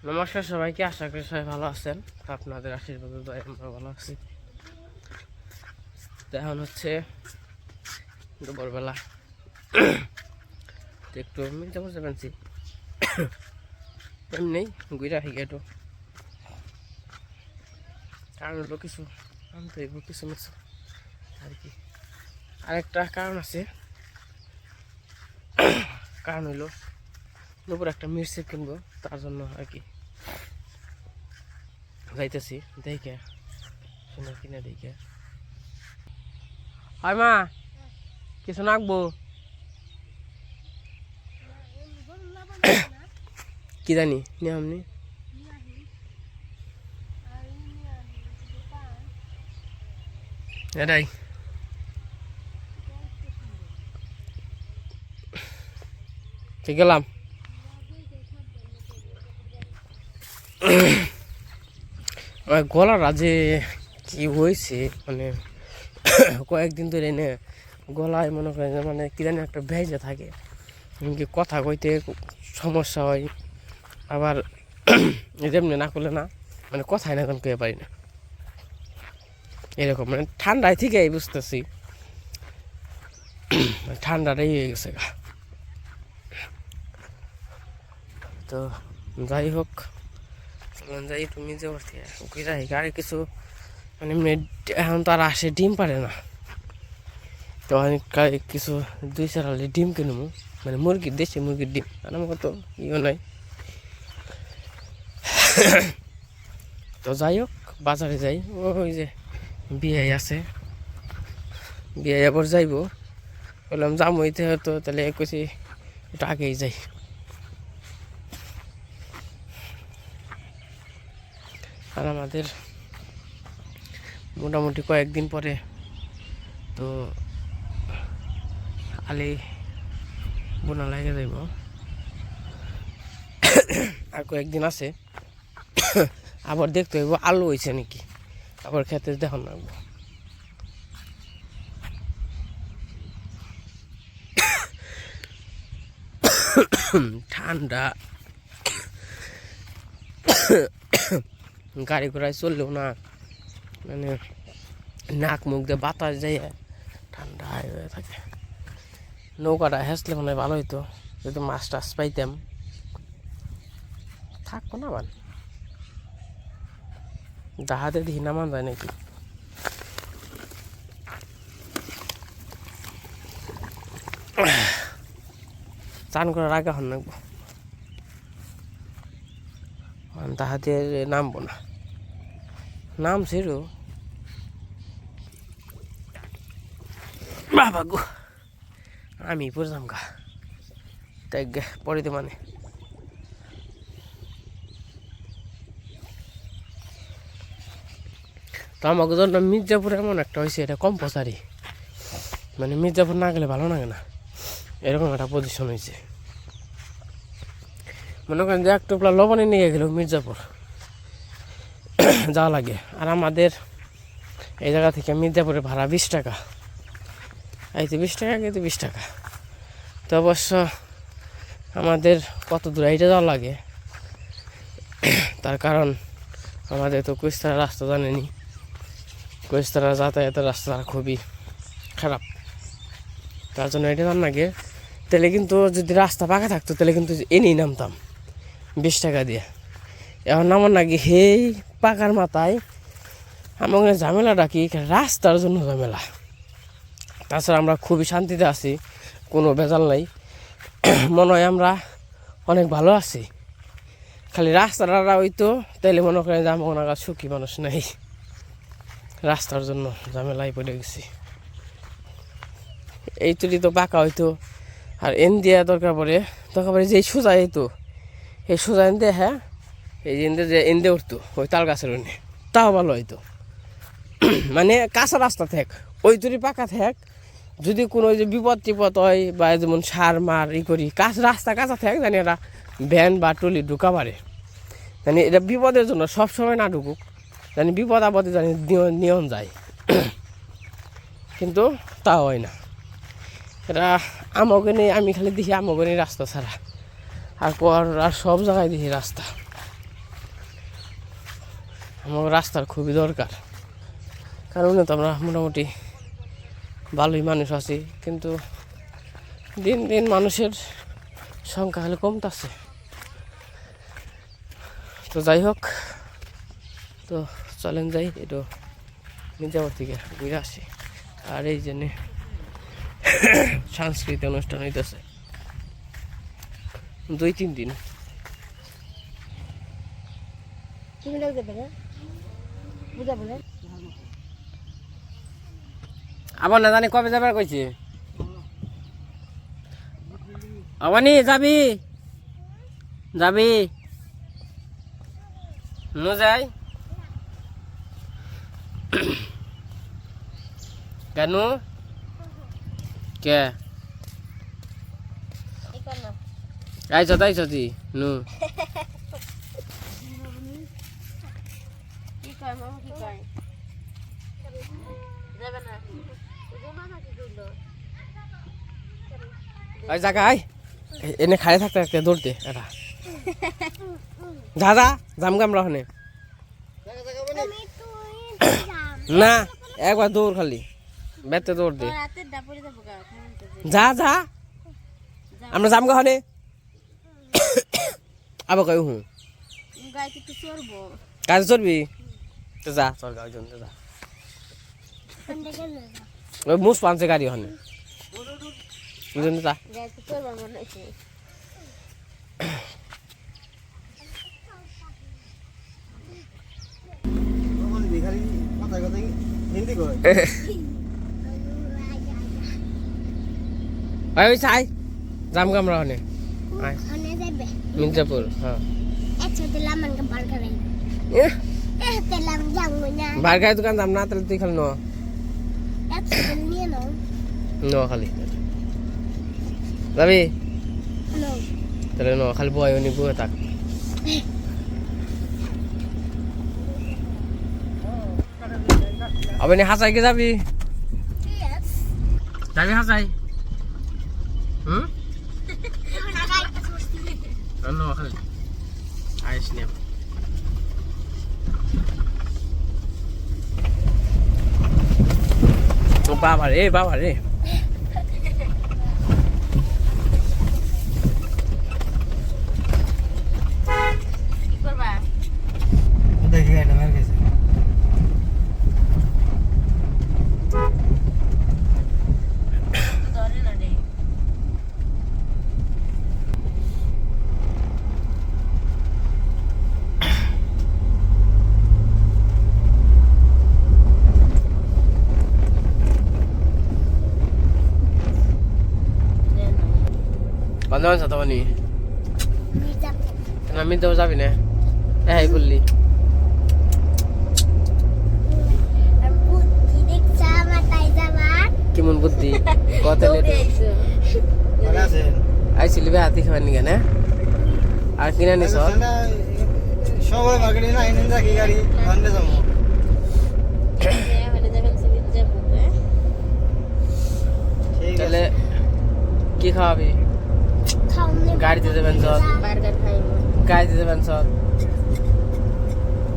নমস্কার সবাইকে, আশা করি সবাই ভালো আছেন। আপনাদের আশীর্বাদ দয়ায় আমরা ভালো আছি। এখন হচ্ছে দুপুরবেলা একটু মির্জাপুর যাবেনছি এমনি ঘুরে আসি একটু, কারণ হলো কিছু আনতে হইব কিছু মিছু আর কি। আরেকটা কারণ আছে, কারণ হইলো দুপুর একটা মির্চি কিনবো, তার জন্য আর কি যাইতেছি। দেখে শুনে কিনে দেখে হয় মা কিছু নাকবো কি জানি নিয়ে আপনি এটাই ঠিক গেলাম। আমার গলাটা যে কি হয়েছে, মানে কয়েকদিন ধরে এনে গলায় মনে করেন যে মানে কি জানি একটা ভেজে থাকে, এমনকি কথা কইতে সমস্যা হয়। আবার এমনি না করলে না, মানে কথাই না এখন কয়ে পারি না, এরকম মানে ঠান্ডায় থেকেই বুঝতেছি ঠান্ডাটাই হয়ে গেছে। তো যাই হোক, যাই তুমি যে গাড়ি কিছু মানে এখন তো আর আসে ডিম পারে না, তো কিছু 2-4 হালি ডিম কিনবো, মানে মুরগির, দেশি মুরগির ডিম। আর আমার তো ইও নাই। তো যাই হোক, বাজারে যাই, ওই যে বিয়ে আছে, বিয়ে আবার যাইব, বললাম যাম হইতে হতো, তাহলে কইছি একটু আগেই যাই। আর আমাদের মোটামুটি কয়েকদিন পরে তো আলি বোনা লাগে যাইব, আর কয়েকদিন আছে। আবার দেখতে হইব আলু হয়েছে নাকি, আবার খেতে দেখান লাগবো। ঠান্ডা, গাড়ি ঘোড়ায় চললেও না, মানে নাক মুখ দিয়ে বাতাস যায়, ঠান্ডা হয়ে থাকে। নৌকাটা হেসলে মনে হয় ভালো হইতো, যদি মাছ টাছ পাইতাম। থাকবো না বান, দাহাতে দেখি নামান যায় নাকি। চান করার আগে হন নাকবো, দাহাতে নামবো না, নাম ছিল বাবা গো, আমি পড়লাম গা, তাই পড়িতে মানে তো আমাকে জন্য মির্জাপুর এমন একটা হয়েছে, এটা কম্পালসারি, মানে মির্জাপুর না গেলে ভালো লাগে না, এরকম একটা পজিশন হয়েছে। মনে করেন যে এক টুকরা লবণে নিয়ে গেল মির্জাপুর যাওয়া লাগে, আর আমাদের এই জায়গা থেকে মির্জাপুরের ভাড়া 20 টাকা, আইতে 20 টাকা, কিন্তু 20 টাকা। তো অবশ্য আমাদের কত দূর এইটা যাওয়া লাগে, তার কারণ আমাদের তো কুইস্তারা রাস্তা জানেনি, কুইস্তারা যাতায়াতের রাস্তা খুবই খারাপ, তার জন্য এটা জান লাগে। তাহলে কিন্তু যদি রাস্তা পাকা থাকতো, তাহলে কিন্তু এনেই নামতাম 20 টাকা দিয়ে। এখন নামার নাকি সেই পাকার মাথায় আমার ঝামেলাটা কি, রাস্তার জন্য ঝামেলা। তাছাড়া আমরা খুবই শান্তিতে আছি, কোনো ভেজাল নাই, মনে হয় আমরা অনেক ভালো আছি। খালি রাস্তাটা হইতো, তাইলে মনে করেন যে আমার কোনো সুখী মানুষ নাই, রাস্তার জন্য ঝামেলায় পড়ে গেছি। এই তুলি তো পাকা হইতো, আর এন দিয়া দরকার পড়ে যে সোজা হইতো, এই সোজা এন দিয়ে, হ্যাঁ এই যে এন দিয়ে উঠতো ওই তাল গাছের ওনে, তাও ভালো হইতো। মানে কাঁচা রাস্তা থাক, ওই তুলি পাকা থাক, যদি কোনো যে বিপদ টিপদ হয় বা যেমন সার মার করি, রাস্তা কাঁচা থাক, জানি এটা ভ্যান বা টলি ঢুকা পারে, জানি এটা বিপদের জন্য সবসময় না ঢুকুক, জানি বিপদ আপদে জানি নিয়ন যায়, কিন্তু তা হয় না। এটা আমাকে নেই, আমি খালি দেখি আমাকে নেই রাস্তা ছাড়া, আর সব জায়গায় দেখি রাস্তা। আমার রাস্তার খুবই দরকার, কারণ তো আমরা মোটামুটি ভালোই মানুষ আছি, কিন্তু দিন দিন মানুষের সংখ্যা হলে কমতেছে। তো যাই হোক, তো চলেন যাই একটু মির্জাপুর থেকে ঘুরে আসি। আর এই জন্যে সাংস্কৃতিক অনুষ্ঠান হইতেছে 2-3 দিন। আবার না জানি কবে যাবার কইছি। আবানি যাবি যাবি নো যাই কেন কে আইছ তাইছ তুই নু ওই জায়গা আয় এনে খাই থাকতে থাকতে দৌড়তে এটা যা যা জামগা আমরা ওখানে না একবার দৌড় খালি বেতে দৌড় দে যা যা আমরা জামগা ওখানে আবার কই হুঁ কাজ চলবি তো যা চল গাড়ি জন্য যা ওই মুস পাঁচে গাড়ি ওখানে বুঝলেন যা ওই চাই যাম আমরা ওখানে মির্জাপুর। হ্যাঁ বার্গার দোকান যাম না, তাহলে তুই খালি ন খালি যাবি তাহলে ন খালি বয় নি বয়ে থাক। আপনি হাসাই কে যাবি যাবি হাসাই খালি আইস নে বাবা রে বাবা রে দেখি এটা মেরে গেছে Bantuan satu apa nih? Kenapa minta usah ini? Beli. Kimun putih? Kota itu. Mana sih? Ayo sih lebih hati kawan nih kan ya? Akhirnya nih soal. Show market ini ini dah kiri mana semua. चले কি খাওয়াবি গাড়িতে দেবেন সব burger খাইব গাড়িতে দেবেন সব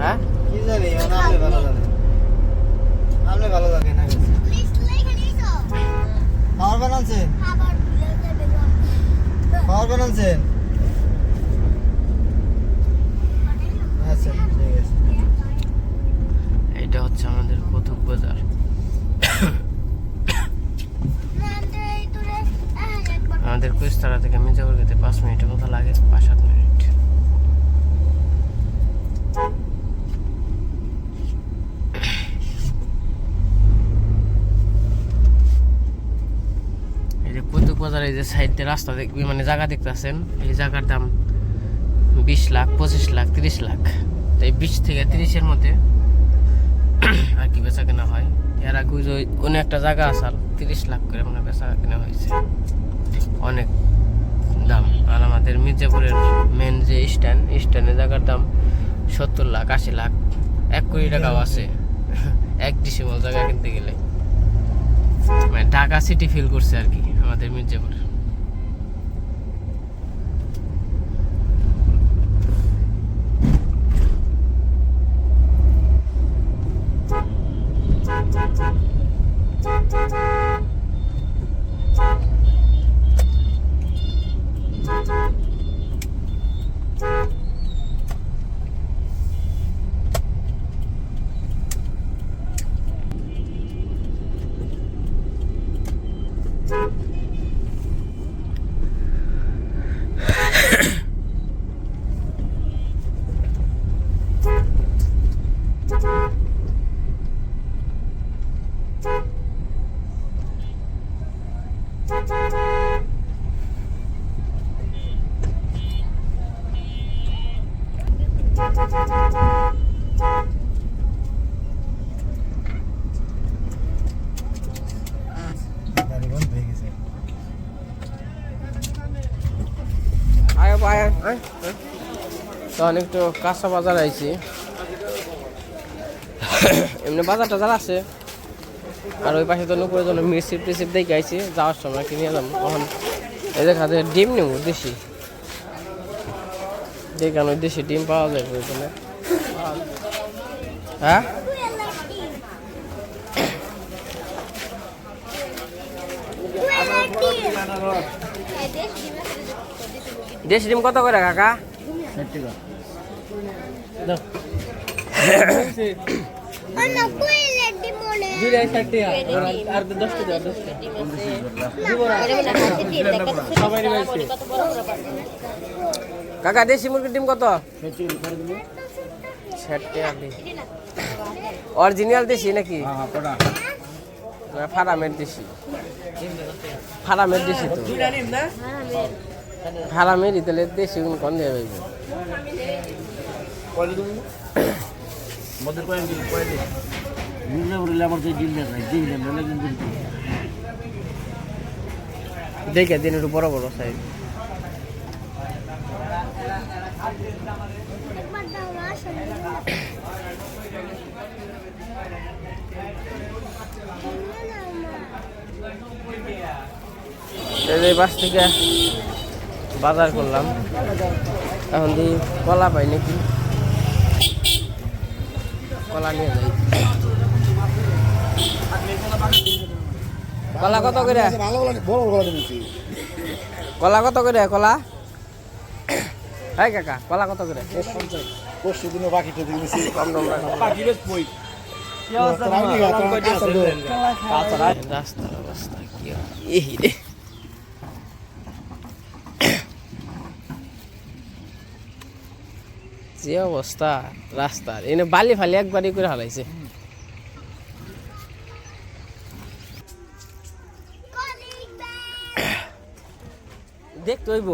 হ্যাঁ কি জানি আপনি ভালো লাগে আপনি ভালো লাগে না খাবার বানাচ্ছেন খাবার বানাচ্ছেন আচ্ছা ঠিক আছে এটা হচ্ছে আমাদের কৌতুক বাজার আমাদের কুইস্তারা থেকে মির্জাপুর যেতে 5 মিনিটের মতো লাগে 5-7 মিনিট। এই যে কৌতুক বাজার এই যে সাইডে রাস্তা দেখবি মানে জায়গা দেখতেছেন এই জায়গার দাম 20 লাখ 25 লাখ 30 লাখ এই 20 থেকে 30 এর মধ্যে আর কি বেচা কেনা হয়। এর আগে অনেক একটা জায়গা আসাল 30 লাখ করে মানে বেচা কেনা হয়েছে অনেক দাম। আর আমাদের মির্জাপুরের মেন যে স্ট্যান্ডের জায়গার দাম 70 লাখ 80 লাখ 1 কোটি টাকাও আছে এক ডিসিমল জায়গা কিনতে গেলে। মানে ঢাকা সিটি ফিল করছে আর কি আমাদের মির্জাপুর। তখন একটু কাঁচা বাজার আইছি, এমনি বাজার টাজার আছে। আর ওই পাশে তো নুপুরের জন্য মিরসিপ টিসিপ দেখে আইছি, যাওয়ার সময় কিনে এলাম। তখন এই দেখা যায় ডিম নেব দেশি, যেখানে ওই দেশি ডিম পাওয়া যায় ওইখানে। হ্যাঁ দেশি ডিম কত করে কাকা? 60 টাকা। কাকা দেশি মুরগির ডিম কত? 60 টাকা ডিম। অরিজিনাল দেশি নাকি? ফার্মের দেশি, ফার্মের দেশি তো ফার্মের তাহলে দেশি কোন দিয়ে পাইব? দেখে দিন একটু বড় বড় সাইজ। এই বাস থেকে বাজার করলাম, এখন দিই কলা পাই নাকি, কলা নিয়ে যাই। কলা কত করে? কলা কত করে? কলা হ্যাঁ কাকা, কলা কত করে? রাস্তার অবস্থা কি রে, যে অবস্থা রাস্তার, এনে বালি ফালি একবারই করে হালাইছে। দেখতে হইব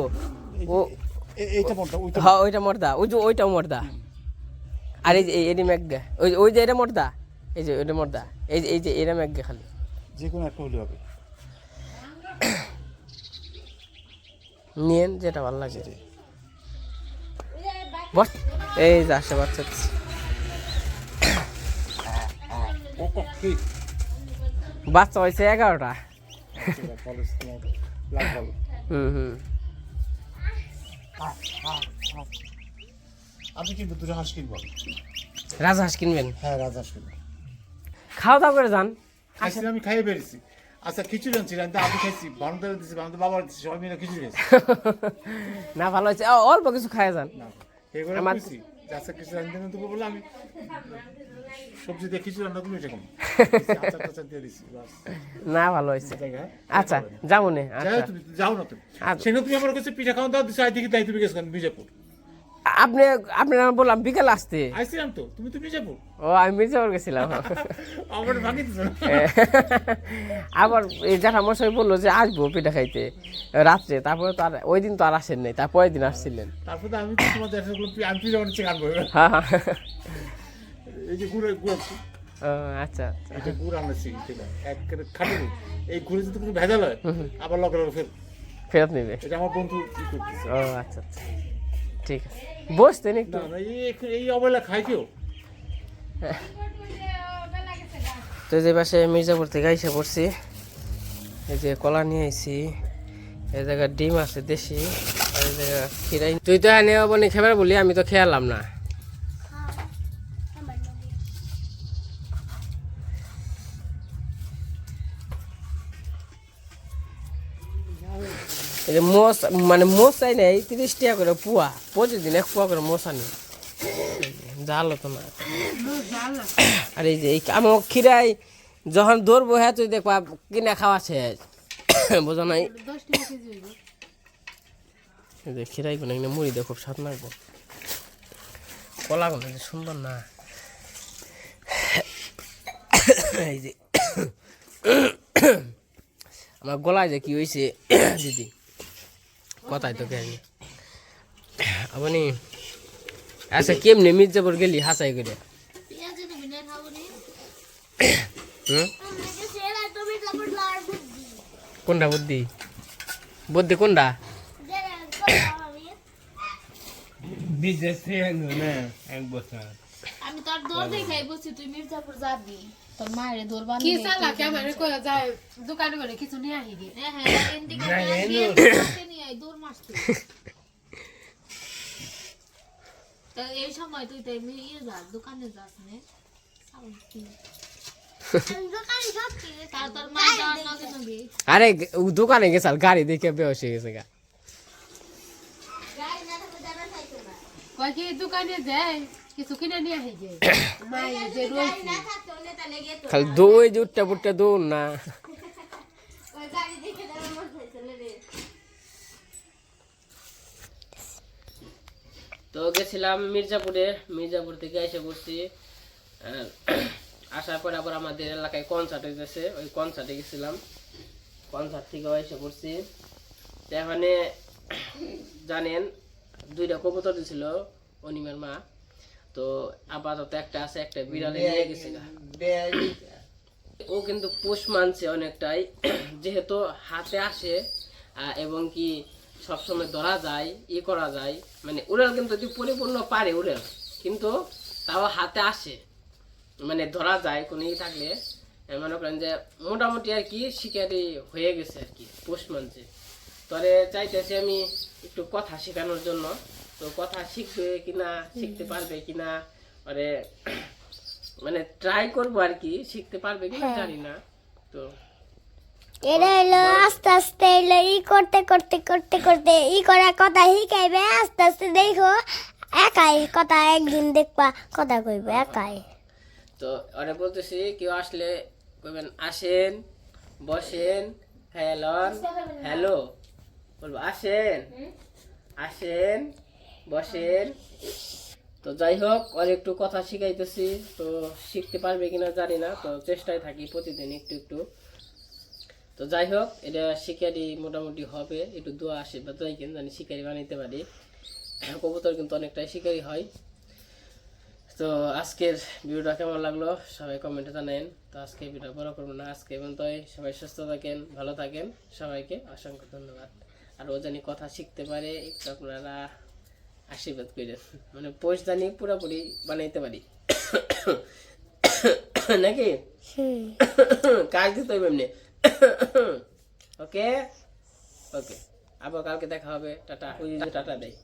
ওইটা মর্দা, ওই যে ওইটাও মর্দা, আর এই যে এডি ম্যাগা, ওই যে এটা মর্দা, এই যে ওইটা মর্দা, এই যে এরা ম্যাগা, খালি যে কোনো একটা হলে হবে। নিয়েন যেটা ভালো লাগে। বস এই যে আসে বাচ্চা, বাচ্চা হয়েছে 11টা। আমি কিন্তু দুটো হাঁস কিনবো। রাজহাঁস কিনবেন? হ্যাঁ রাজহাঁস কিনবো। খাওয়া দাওয়া করে যান। খাইছি, আমি খাইয়ে বেরিয়েছি। আচ্ছা খিচুড়ি আনছিলাম, আমি খাইছি, বান্ধব দিচ্ছি, বান্ধব বাবা দিচ্ছি, সবাই মিলে খিচুড়ি খাইছি। না ভালো হয়েছে, অল্প কিছু খাই যান। আমার আচ্ছা কিছু রান্না দেবো বলে আমি সবজি দিয়ে খিচুড়ি রান্না করি, এরকম দিয়ে দিচ্ছি। না ভালো হয়েছে। আচ্ছা যাবো নে, যাও না তুমি, সেখানে তুমি আমার কাছে পিঠা খাওয়া দাও দিচ্ছ, আইদিকে তাই তুমি গেছো বিজাপুর। আপনার বললাম বিকেল আসতে, আইছিলাম তো, তুমি তো মির্জাপুর। ও আমি মির্জাপুর গেছিলাম। আমার ভাঙি দিছো। আবার এই জ্যাঠা মশাই বললো যে আসবো পিঠা খাইতে রাত্রে, তারপরে তো আর ওই দিন তো আর আসেন নাই, তারপরের দিন আসছিলেন। তারপরে আমি তো তোমার জ্যাঠা বললাম আমি পিঠা বানাচ্ছি আনবো। হ্যাঁ হ্যাঁ, এই যে গুড় আচ্ছা এটা গুড় আনছি, এক খাটি এই গুড়ে যদি কোনো ভেজাল হয় আবার লগে লগে ফেরত নেবে, এটা আমার বন্ধু কি করতেছে। ও আচ্ছা আচ্ছা ঠিক আছে, বসতেন একটু। এই অবহেলা খাই কেউ। তো যে পাশে মির্জাপুর থেকে আইসা পড়ছি, এই যে কলা নিয়ে আইছি, এই জায়গায় ডিম আছে দেশি, এই জায়গা খিরাই। তুই তো এনে বনি খেবার বলি, আমি তো খেয়ালাম না। এই যে মোষ, মানে মোষ চাই নাই 30 টাকা করে পোয়া, প্রতিদিন 1 পোয়া করে মোষ আনি, জালো তো না। আর এই যে আমার খিরাই যখন দৌড়বো, হ্যাঁ তুই দেখবা কিনা খাওয়া শেষ, বোঝো নাই। খিরাই গুলো মুড়ি দিয়ে খুব স্বাদ লাগবো, কলা গুলো সুন্দর না। এই যে আমার গলায় যে কি হয়েছে দিদি, কথাই তো কেন আপনি। আচ্ছা কেমনি মির্জাপুর গেলি হাসাই করে? কোনটা বুদ্ধি? বুদ্ধি কোনটা? বিদেশে না এক বছর আমি তোর দৌড় দেখাই বলছি তুই মির্জাপুর যাবি তোর মায়ের দৌড় বানিয়ে কি চালা কে আমারে কই যায় দোকানে করে কিছু নিয়ে আহি গে হ্যাঁ হ্যাঁ এন্ডিকে না, নিয়ে আই দৌড় মারতে তো এই সময় তুই তো এমনি যা দোকানে যাস নে তোর মা যাওয়ার নগে নগে আরে ও দোকানে গেছাল গাড়ি দেখে বেহস হয়ে গেছে গা কই কি দোকানে যায় কিছু কিনে নিয়ে আহি গে মাই যে রইছে খালি দই যে উঠটা পুটটা দৌড় না তো গেছিলাম মির্জাপুর থেকে এসে পড়ছি আসার পর আবার আমাদের এলাকায় কনসার্ট হয়েছে ওই কনসার্টে গেছিলাম কনসার্ট থেকেও এসে পড়ছি তো এখানে জানেন 2টা কবুতর দিছিল অনিমের মা তো আপাতত একটা আছে একটা বিড়ালে নিয়ে গেছে গা। ও কিন্তু পোষ মানছে অনেকটাই যেহেতু হাতে আসে এবং কি সবসময় ধরা যায় করা যায় মানে উড়াল কিন্তু পরিপূর্ণ পারে উড়াল কিন্তু তাও হাতে আসে মানে ধরা যায় কোনো থাকলে মনে করেন যে মোটামুটি আর কি শিকারি হয়ে গেছে আর কি পোষ মানছে তবে চাইতেছি আমি একটু কথা শেখানোর জন্য তো কথা শিখবে কিনা শিখতে পারবে কিনা মানে ট্রাই করবো আর কি শিখতে পারবে কিনা জানি না তো এটা হলো আস্তে আস্তে এলো করতে করতে করতে করতে করা কথা শিখাইবে আস্তে আস্তে দেখো একাই কথা একদিন দেখবা কথা কইবে একাই তো ওরা বলতেছি কেউ আসলে কইবেন আসেন বসেন হ্যালো বলবো আসেন আসেন বসেন তো যাই হোক ওর একটু কথা শিখাইতেছি তো শিখতে পারবে কিনা জানি না তো চেষ্টায় থাকি প্রতিদিন একটু একটু তো যাই হোক এটা শিকারি মোটামুটি হবে একটু দোয়া আশীর্বাদ যাই কিন্তু জানি শিকারি বানাইতে পারি কবুতর কিন্তু অনেকটাই শিকারি হয় তো আজকের ভিডিওটা কেমন লাগলো সবাই কমেন্টে জানান তো আজকে ভিডিও বড় করবো না আজকে পর্যন্তই সবাই সুস্থ থাকেন ভালো থাকেন সবাইকে অসংখ্য ধন্যবাদ আর ও জানি কথা শিখতে পারে একটু আপনারা আশীর্বাদ করেন মানে পোষ জানি পুরোপুরি বানাইতে পারি নাকি কাজ দিতে হবে এমনি ওকে ওকে আবার কালকে দেখা হবে টাটা ওই যে টাটা দেয়